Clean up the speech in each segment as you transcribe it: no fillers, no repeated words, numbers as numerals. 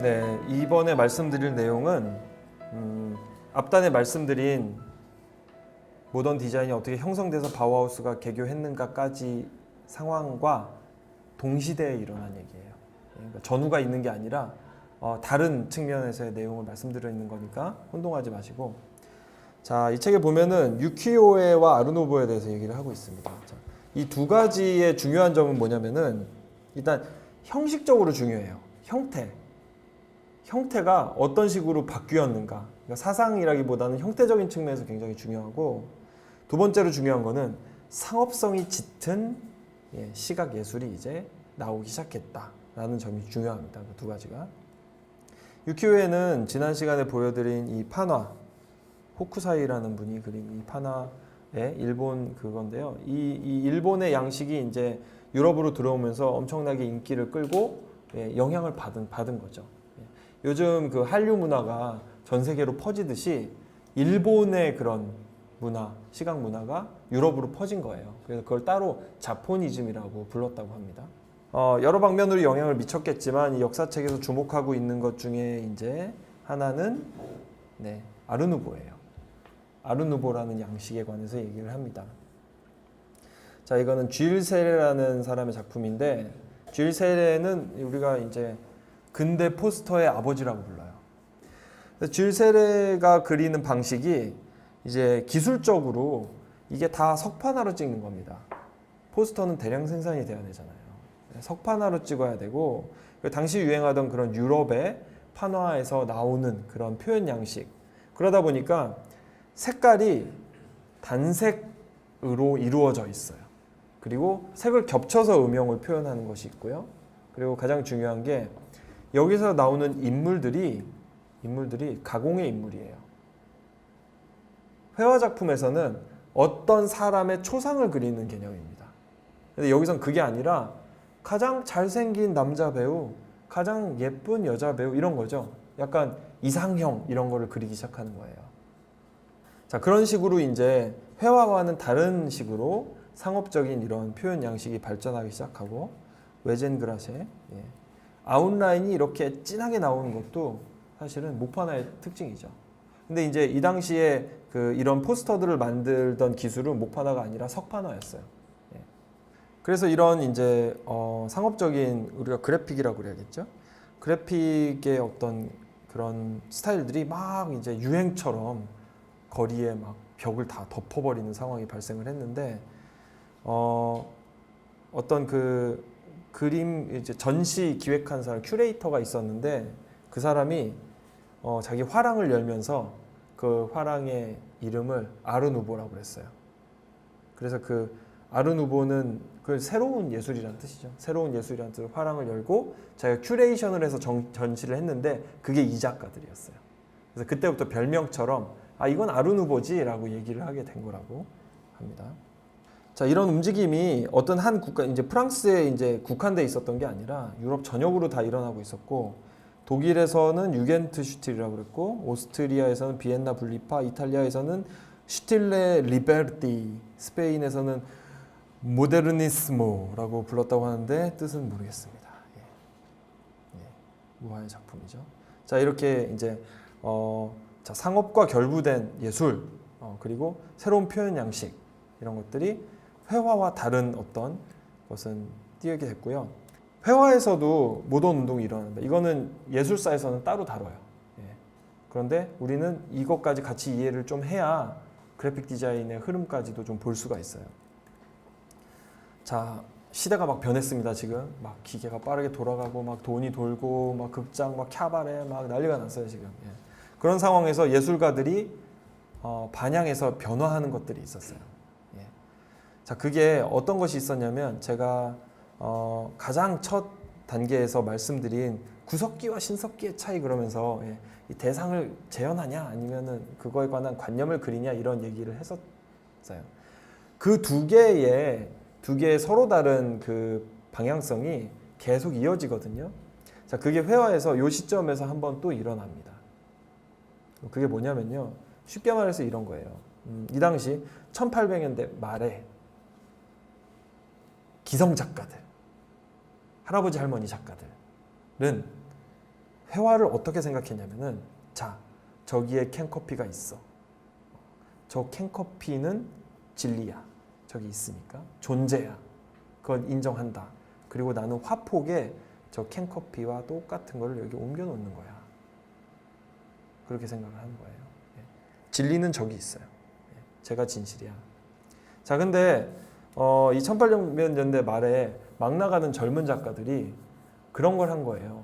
네, 이번에 말씀드릴 내용은 앞단에 말씀드린 모던 디자인이 어떻게 형성돼서 바우하우스가 개교했는가까지 상황과 동시대에 일어난 얘기예요. 그러니까 전후가 있는 게 아니라 다른 측면에서의 내용을 말씀드려 있는 거니까 혼동하지 마시고, 자, 이 책에 보면은 유키오에와 아르누보에 대해서 얘기를 하고 있습니다. 이 두 가지의 중요한 점은 뭐냐면은 일단 형식적으로 중요해요. 형태가 어떤 식으로 바뀌었는가. 그러니까 사상이라기보다는 형태적인 측면에서 굉장히 중요하고, 두 번째로 중요한 거는 상업성이 짙은 시각 예술이 이제 나오기 시작했다라는 점이 중요합니다. 그 두 가지가. 유키오에는 지난 시간에 보여드린 이 판화, 호쿠사이라는 분이 그린 이 판화의 일본 그건데요. 이 일본의 양식이 이제 유럽으로 들어오면서 엄청나게 인기를 끌고 영향을 받은 거죠. 요즘 그 한류 문화가 전 세계로 퍼지듯이 일본의 그런 문화, 시각 문화가 유럽으로 퍼진 거예요. 그래서 그걸 따로 자포니즘이라고 불렀다고 합니다. 여러 방면으로 영향을 미쳤겠지만 이 역사책에서 주목하고 있는 것 중에 이제 하나는 아르누보예요. 아르누보라는 양식에 관해서 얘기를 합니다. 자, 이거는 쥘 세레라는 사람의 작품인데, 쥘 세레는 우리가 이제 근대 포스터의 아버지라고 불러요. 쥘 세레가 그리는 방식이 이제 기술적으로 이게 다 석판화로 찍는 겁니다. 포스터는 대량 생산이 돼야 되잖아요. 석판화로 찍어야 되고, 당시 유행하던 그런 유럽의 판화에서 나오는 그런 표현 양식, 그러다 보니까 색깔이 단색으로 이루어져 있어요. 그리고 색을 겹쳐서 음영을 표현하는 것이 있고요. 그리고 가장 중요한 게 여기서 나오는 인물들이 가공의 인물이에요. 회화 작품에서는 어떤 사람의 초상을 그리는 개념입니다. 근데 여기선 그게 아니라 가장 잘생긴 남자 배우, 가장 예쁜 여자 배우 이런 거죠. 약간 이상형 이런 거를 그리기 시작하는 거예요. 자, 그런 식으로 이제 회화와는 다른 식으로 상업적인 이런 표현 양식이 발전하기 시작하고, 웨젠그라세, 아웃라인이 이렇게 진하게 나오는 것도 사실은 목판화의 특징이죠. 근데 이제 이 당시에 이런 포스터들을 만들던 기술은 목판화가 아니라 석판화였어요. 그래서 이런 이제 상업적인 우리가 그래픽이라고 그래야겠죠. 그래픽의 어떤 그런 스타일들이 막 이제 유행처럼 거리에 막 벽을 다 덮어버리는 상황이 발생을 했는데, 어떤 그 그림 이제 전시 기획한 사람, 큐레이터가 있었는데, 그 사람이 자기 화랑을 열면서 그 화랑의 이름을 아르누보라고 그랬어요. 그래서 그 아르누보는 그 새로운 예술이라는 뜻이죠. 새로운 예술이라는 뜻으로 화랑을 열고 자기가 큐레이션을 해서 전시를 했는데 그게 이 작가들이었어요. 그래서 그때부터 별명처럼 이건 아르누보지 라고 얘기를 하게 된 거라고 합니다. 자, 이런 움직임이 어떤 한 국가, 이제 프랑스에 이제 국한돼 있었던 게 아니라 유럽 전역으로 다 일어나고 있었고, 독일에서는 유겐트 슈틸이라고 그랬고, 오스트리아에서는 비엔나 분리파, 이탈리아에서는 슈틸레 리베르티, 스페인에서는 모데르니스모라고 불렀다고 하는데 뜻은 모르겠습니다. 무화의 작품이죠. 자, 이렇게 이제 자, 상업과 결부된 예술, 그리고 새로운 표현 양식, 이런 것들이 회화와 다른 어떤 것은 띄게 됐고요. 회화에서도 모던 운동이 일어납니다. 이거는 예술사에서는 따로 다뤄요. 그런데 우리는 이것까지 같이 이해를 좀 해야 그래픽 디자인의 흐름까지도 좀 볼 수가 있어요. 자, 시대가 막 변했습니다. 지금 막 기계가 빠르게 돌아가고 막 돈이 돌고 막 극장 막 캬바레 막 난리가 났어요 지금. 그런 상황에서 예술가들이 반향해서 변화하는 것들이 있었어요. 자, 그게 어떤 것이 있었냐면, 제가 가장 첫 단계에서 말씀드린 구석기와 신석기의 차이, 그러면서 이 대상을 재현하냐 아니면은 그거에 관한 관념을 그리냐 이런 얘기를 했었어요. 그 두 개의 서로 다른 그 방향성이 계속 이어지거든요. 자, 그게 회화에서 이 시점에서 한번 또 일어납니다. 그게 뭐냐면요, 쉽게 말해서 이런 거예요. 이 당시 1800년대 말에 기성 작가들, 할아버지 할머니 작가들은 회화를 어떻게 생각했냐면은 자, 저기에 캔커피가 있어. 저 캔커피는 진리야. 저기 있으니까 존재야. 그건 인정한다. 그리고 나는 화폭에 저 캔커피와 똑같은 걸 여기 옮겨 놓는 거야. 그렇게 생각을 하는 거예요. 진리는 저기 있어요. 제가 진실이야. 자, 근데 이 1800년대 말에 막 나가는 젊은 작가들이 그런 걸 한 거예요.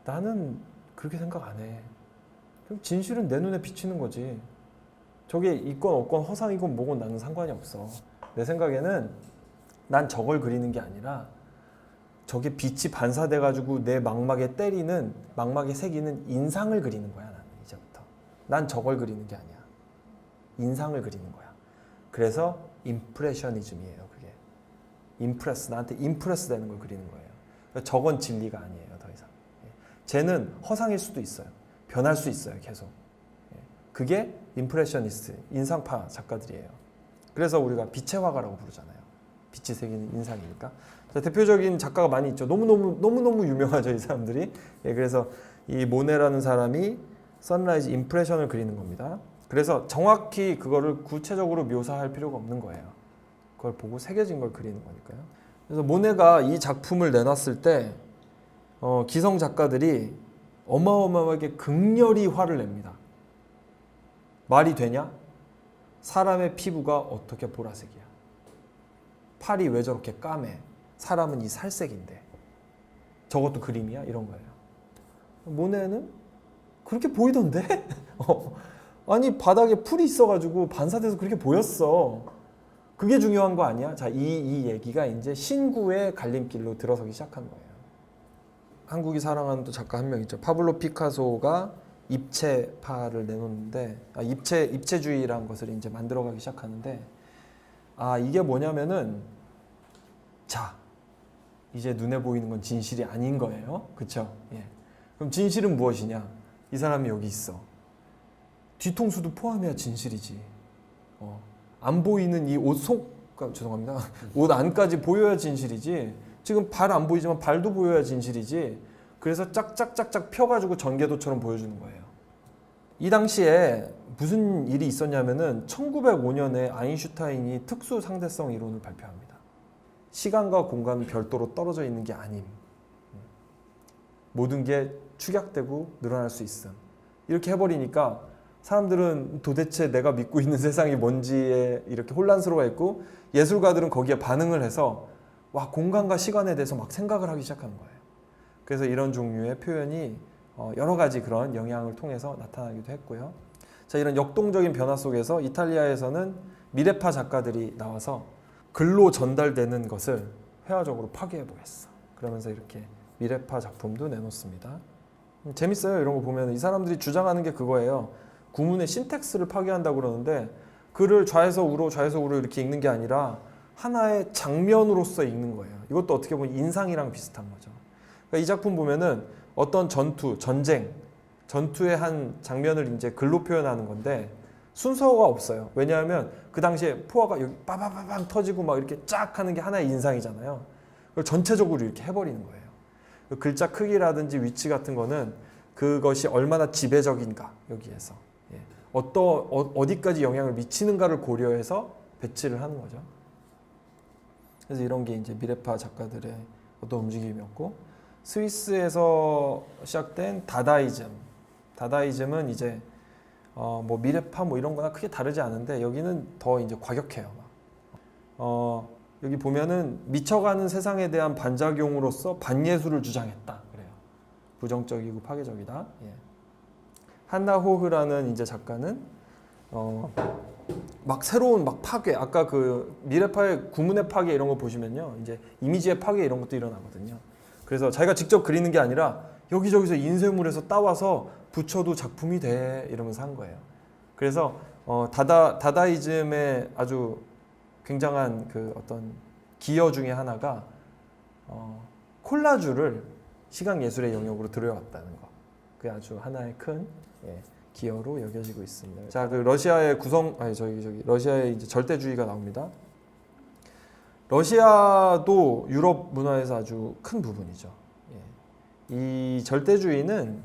나는 그렇게 생각 안 해. 진실은 내 눈에 비치는 거지. 저게 있건 없건 허상이건 뭐건 나는 상관이 없어. 내 생각에는 난 저걸 그리는 게 아니라 저게 빛이 반사돼가지고 내 망막에 때리는, 망막에 새기는 인상을 그리는 거야. 나는 이제부터. 난 저걸 그리는 게 아니야. 인상을 그리는 거야. 그래서 임프레셔니즘이에요. 그게 임프레스, 나한테 임프레스 되는 걸 그리는 거예요. 그러니까 저건 진리가 아니에요. 더 이상. 쟤는 허상일 수도 있어요. 변할 수 있어요. 계속. 그게 임프레셔니스트, 인상파 작가들이에요. 그래서 우리가 빛의 화가라고 부르잖아요. 빛이 새기는 인상이니까. 자, 대표적인 작가가 많이 있죠. 너무너무 유명하죠. 이 사람들이. 그래서 이 모네라는 사람이 선라이즈 임프레션을 그리는 겁니다. 그래서 정확히 그거를 구체적으로 묘사할 필요가 없는 거예요. 그걸 보고 새겨진 걸 그리는 거니까요. 그래서 모네가 이 작품을 내놨을 때 기성 작가들이 어마어마하게 극렬히 화를 냅니다. 말이 되냐? 사람의 피부가 어떻게 보라색이야? 팔이 왜 저렇게 까매? 사람은 이 살색인데 저것도 그림이야? 이런 거예요. 모네는 그렇게 보이던데? 아니 바닥에 풀이 있어가지고 반사돼서 그렇게 보였어. 그게 중요한 거 아니야? 자, 이 얘기가 이제 신구의 갈림길로 들어서기 시작한 거예요. 한국이 사랑하는 또 작가 한 명 있죠. 파블로 피카소가 입체파를 내놓는데 입체주의라는 것을 이제 만들어가기 시작하는데 이게 뭐냐면은 자 이제 눈에 보이는 건 진실이 아닌 거예요. 그렇죠? 예. 그럼 진실은 무엇이냐? 이 사람이 여기 있어. 뒤통수도 포함해야 진실이지. 안 보이는 이 옷 죄송합니다. 옷 안까지 보여야 진실이지. 지금 발 안 보이지만 발도 보여야 진실이지. 그래서 짝짝짝짝 펴가지고 전개도처럼 보여주는 거예요. 이 당시에 무슨 일이 있었냐면은 1905년에 아인슈타인이 특수 상대성 이론을 발표합니다. 시간과 공간은 별도로 떨어져 있는 게 아님. 모든 게 축약되고 늘어날 수 있음. 이렇게 해버리니까 사람들은 도대체 내가 믿고 있는 세상이 뭔지에 이렇게 혼란스러워했고 예술가들은 거기에 반응을 해서 와 공간과 시간에 대해서 막 생각을 하기 시작하는 거예요. 그래서 이런 종류의 표현이 여러 가지 그런 영향을 통해서 나타나기도 했고요. 자, 이런 역동적인 변화 속에서 이탈리아에서는 미래파 작가들이 나와서 글로 전달되는 것을 회화적으로 파괴해 보겠어. 그러면서 이렇게 미래파 작품도 내놓습니다. 재밌어요. 이런 거 보면 이 사람들이 주장하는 게 그거예요. 구문의 신텍스를 파괴한다고 그러는데 글을 좌에서 우로 이렇게 읽는 게 아니라 하나의 장면으로서 읽는 거예요. 이것도 어떻게 보면 인상이랑 비슷한 거죠. 그러니까 이 작품 보면은 어떤 전투의 한 장면을 이제 글로 표현하는 건데 순서가 없어요. 왜냐하면 그 당시에 포화가 여기 빠바바방 터지고 막 이렇게 쫙 하는 게 하나의 인상이잖아요. 그걸 전체적으로 이렇게 해버리는 거예요. 글자 크기라든지 위치 같은 거는 그것이 얼마나 지배적인가 여기에서 어디까지 영향을 미치는가를 고려해서 배치를 하는 거죠. 그래서 이런 게 이제 미래파 작가들의 어떤 움직임이었고 스위스에서 시작된 다다이즘은 이제 뭐 미래파 뭐 이런 거나 크게 다르지 않은데 여기는 더 이제 과격해요. 여기 보면은 미쳐가는 세상에 대한 반작용으로서 반예술을 주장했다. 그래요. 부정적이고 파괴적이다. 예. 한나 호흐라는 이제 작가는 막 새로운 막 파괴, 아까 그 미래파의 구문의 파괴 이런 거 보시면요, 이제 이미지의 파괴 이런 것도 일어나거든요. 그래서 자기가 직접 그리는 게 아니라 여기저기서 인쇄물에서 따와서 붙여도 작품이 돼 이러면서 한 거예요. 그래서 다다이즘의 아주 굉장한 그 어떤 기여 중에 하나가 콜라주를 시각 예술의 영역으로 들여왔다는 거. 그게 아주 하나의 큰 기여로 여겨지고 있습니다. 자, 그 러시아의 러시아의 이제 절대주의가 나옵니다. 러시아도 유럽 문화에서 아주 큰 부분이죠. 이 절대주의는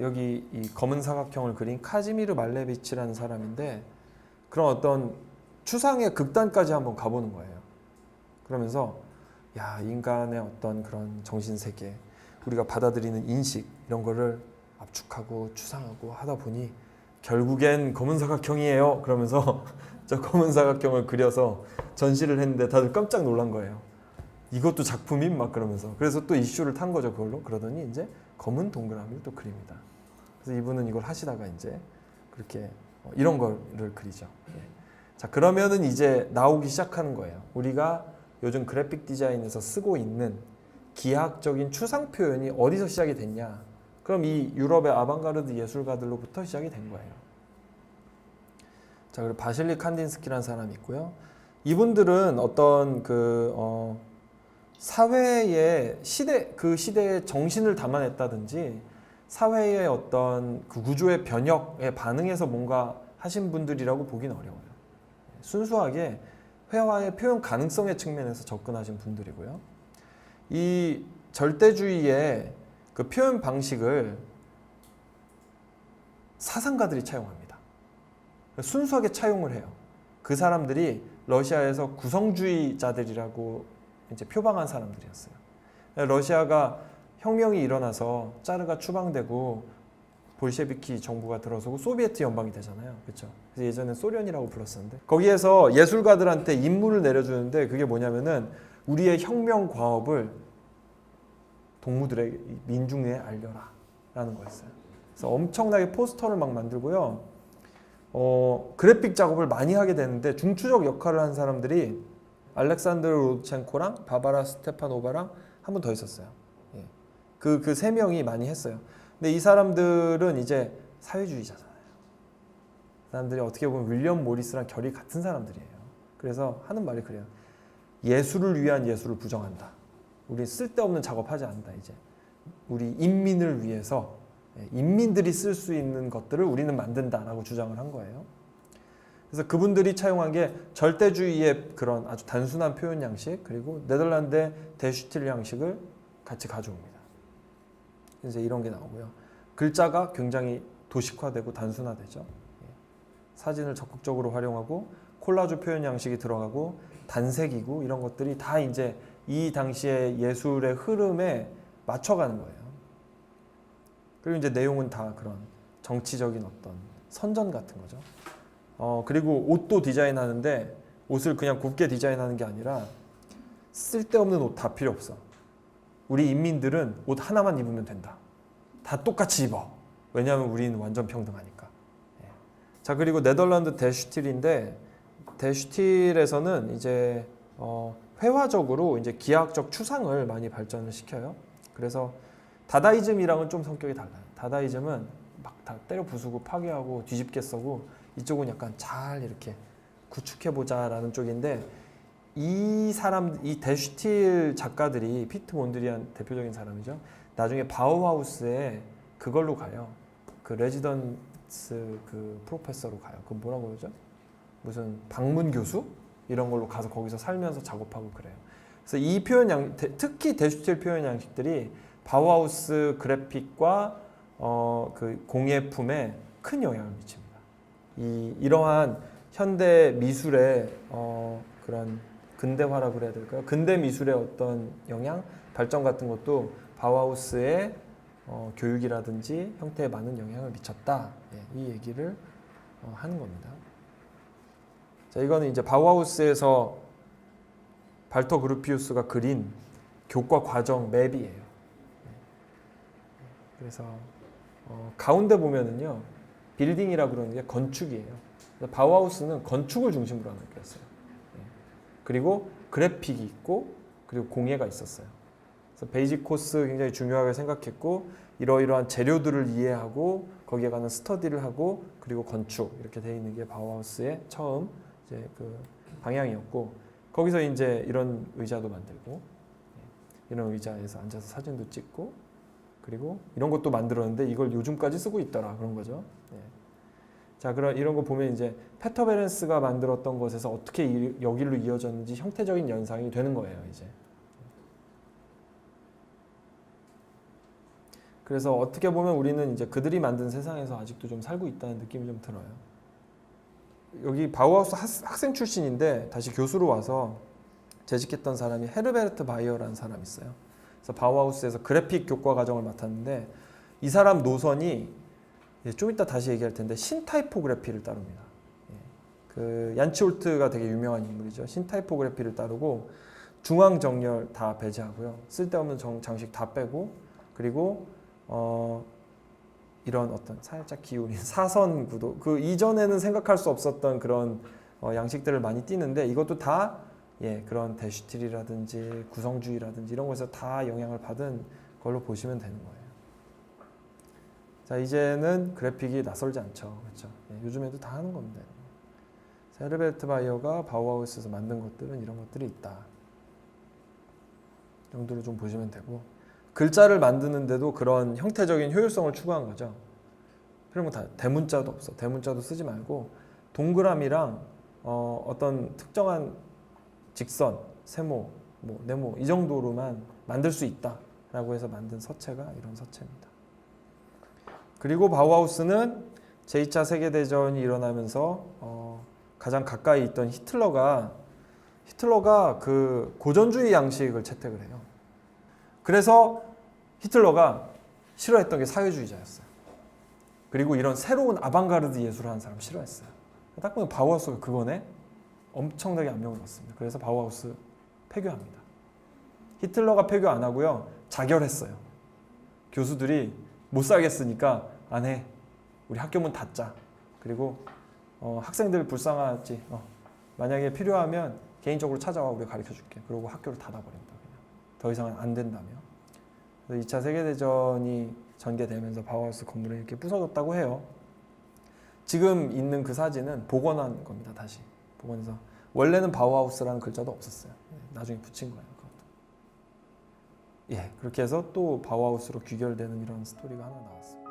여기 이 검은 사각형을 그린 카지미르 말레비치라는 사람인데 그런 어떤 추상의 극단까지 한번 가보는 거예요. 그러면서 야, 인간의 어떤 그런 정신세계, 우리가 받아들이는 인식 이런 거를 압축하고 추상하고 하다 보니 결국엔 검은 사각형이에요. 그러면서 저 검은 사각형을 그려서 전시를 했는데 다들 깜짝 놀란 거예요. 이것도 작품임? 막 그러면서. 그래서 또 이슈를 탄 거죠, 그걸로. 그러더니 이제 검은 동그라미를 또 그립니다. 그래서 이분은 이걸 하시다가 이제 그렇게 이런 거를 그리죠. 예. 자, 그러면은 이제 나오기 시작하는 거예요. 우리가 요즘 그래픽 디자인에서 쓰고 있는 기하학적인 추상 표현이 어디서 시작이 됐냐? 그럼 이 유럽의 아방가르드 예술가들로부터 시작이 된 거예요. 자, 그리고 바실리 칸딘스키라는 사람이 있고요. 이분들은 어떤 사회의 그 시대의 정신을 담아냈다든지 사회의 어떤 그 구조의 변혁에 반응해서 뭔가 하신 분들이라고 보긴 어려워요. 순수하게 회화의 표현 가능성의 측면에서 접근하신 분들이고요. 이 절대주의의 그 표현 방식을 사상가들이 차용합니다. 순수하게 차용을 해요. 그 사람들이 러시아에서 구성주의자들이라고 이제 표방한 사람들이었어요. 러시아가 혁명이 일어나서 짜르가 추방되고 볼셰비키 정부가 들어서고 소비에트 연방이 되잖아요. 그렇죠? 그래서 예전에 소련이라고 불렀었는데 거기에서 예술가들한테 임무를 내려주는데 그게 뭐냐면은 우리의 혁명 과업을 동무들에게 민중에 알려라 라는 거였어요. 그래서 엄청나게 포스터를 막 만들고요. 그래픽 작업을 많이 하게 되는데 중추적 역할을 한 사람들이 알렉산드르 로드첸코랑 바바라 스테파노바랑 한 분 더 있었어요. 예. 그 세 명이 많이 했어요. 근데 이 사람들은 이제 사회주의자잖아요. 사람들이 어떻게 보면 윌리엄 모리스랑 결이 같은 사람들이에요. 그래서 하는 말이 그래요. 예술을 위한 예술을 부정한다. 우리 쓸데없는 작업하지 않는다. 이제 우리 인민을 위해서 인민들이 쓸 수 있는 것들을 우리는 만든다라고 주장을 한 거예요. 그래서 그분들이 차용한 게 절대주의의 그런 아주 단순한 표현 양식 그리고 네덜란드의 데슈틸 양식을 같이 가져옵니다. 이제 이런 게 나오고요. 글자가 굉장히 도식화되고 단순화되죠. 사진을 적극적으로 활용하고 콜라주 표현 양식이 들어가고 단색이고 이런 것들이 다 이제 이 당시의 예술의 흐름에 맞춰가는 거예요. 그리고 이제 내용은 다 그런 정치적인 어떤 선전 같은 거죠. 그리고 옷도 디자인하는데 옷을 그냥 곱게 디자인하는 게 아니라 쓸데없는 옷 다 필요 없어. 우리 인민들은 옷 하나만 입으면 된다. 다 똑같이 입어. 왜냐하면 우리는 완전 평등하니까. 예. 자, 그리고 네덜란드 데슈틸인데 데슈틸에서는 이제 회화적으로 이제 기하학적 추상을 많이 발전을 시켜요. 그래서 다다이즘이랑은 좀 성격이 달라요. 다다이즘은 막 다 때려 부수고 파괴하고 뒤집게 써고 이쪽은 약간 잘 이렇게 구축해보자라는 쪽인데 이 데슈틸 작가들이 피트 몬드리안 대표적인 사람이죠. 나중에 바우하우스에 그걸로 가요. 그 레지던스 그 프로페서로 가요. 그 뭐라고 그러죠? 무슨 방문 교수? 이런 걸로 가서 거기서 살면서 작업하고 그래요. 그래서 이 표현 특히 데슈틸 표현 양식들이 바우하우스 그래픽과 그 공예품에 큰 영향을 미칩니다. 이러한 현대 미술의 그런 근대화라 그래야 될까요? 근대 미술의 어떤 영향, 발전 같은 것도 바우하우스의 교육이라든지 형태에 많은 영향을 미쳤다. 예, 이 얘기를 하는 겁니다. 자, 이거는 이제 바우하우스에서 발터 그루피우스가 그린 교과 과정 맵이에요. 그래서 가운데 보면은요, 빌딩이라 그러는 게 건축이에요. 바우하우스는 건축을 중심으로 하는 거였어요. 그리고 그래픽이 있고, 그리고 공예가 있었어요. 그래서 베이직 코스 굉장히 중요하게 생각했고, 이러이러한 재료들을 이해하고 거기에 관한 스터디를 하고, 그리고 건축 이렇게 돼 있는 게 바우하우스의 처음 이제 그 방향이었고, 거기서 이제 이런 의자도 만들고, 이런 의자에서 앉아서 사진도 찍고, 그리고 이런 것도 만들었는데 이걸 요즘까지 쓰고 있더라 그런 거죠. 예. 자, 그럼 이런 거 보면 이제 페터베렌스가 만들었던 것에서 어떻게 여기로 이어졌는지 형태적인 연상이 되는 거예요, 이제. 그래서 어떻게 보면 우리는 이제 그들이 만든 세상에서 아직도 좀 살고 있다는 느낌이 좀 들어요. 여기 바우하우스 학생 출신인데 다시 교수로 와서 재직했던 사람이 헤르베르트 바이어라는 사람이 있어요. 그래서 바우하우스에서 그래픽 교과 과정을 맡았는데 이 사람 노선이 좀 이따 다시 얘기할 텐데 신타이포그래피를 따릅니다. 그 얀치홀트가 되게 유명한 인물이죠. 신타이포그래피를 따르고 중앙 정렬 다 배제하고요. 쓸데없는 장식 다 빼고 그리고 이런 어떤 살짝 기울인 사선 구도 그 이전에는 생각할 수 없었던 그런 양식들을 많이 띠는데 이것도 다 그런 대슈틸이라든지 구성주의라든지 이런 것에서 다 영향을 받은 걸로 보시면 되는 거예요. 자, 이제는 그래픽이 낯설지 않죠. 그렇죠? 요즘에도 다 하는 겁니다. 헤르베르트 바이어가 바우하우스에서 만든 것들은 이런 것들이 있다. 정도로 좀 보시면 되고 글자를 만드는데도 그런 형태적인 효율성을 추구한 거죠. 그런 거 다 대문자도 없어. 대문자도 쓰지 말고 동그라미랑 어떤 특정한 직선, 세모, 뭐 네모 이 정도로만 만들 수 있다라고 해서 만든 서체가 이런 서체입니다. 그리고 바우하우스는 제2차 세계대전이 일어나면서 가장 가까이 있던 히틀러가 그 고전주의 양식을 채택을 해요. 그래서 히틀러가 싫어했던 게 사회주의자였어요. 그리고 이런 새로운 아방가르드 예술을 하는 사람 싫어했어요. 딱 보면 바우하우스가 그거네? 엄청나게 압력을 받습니다. 그래서 바우하우스 폐교합니다. 히틀러가 폐교 안 하고요. 자결했어요. 교수들이 못 살겠으니까 안 해. 우리 학교 문 닫자. 그리고 학생들 불쌍하지. 만약에 필요하면 개인적으로 찾아와 우리가 가르쳐줄게. 그리고 학교를 닫아버린다. 그냥. 더 이상은 안 된다며. 그래서 2차 세계대전이 전개되면서 바우하우스 건물이 이렇게 부서졌다고 해요. 지금 있는 그 사진은 복원한 겁니다. 다시 복원해서 원래는 바우하우스라는 글자도 없었어요. 나중에 붙인 거예요. 그것도. 그렇게 해서 또 바우하우스로 귀결되는 이런 스토리가 하나 나왔습니다.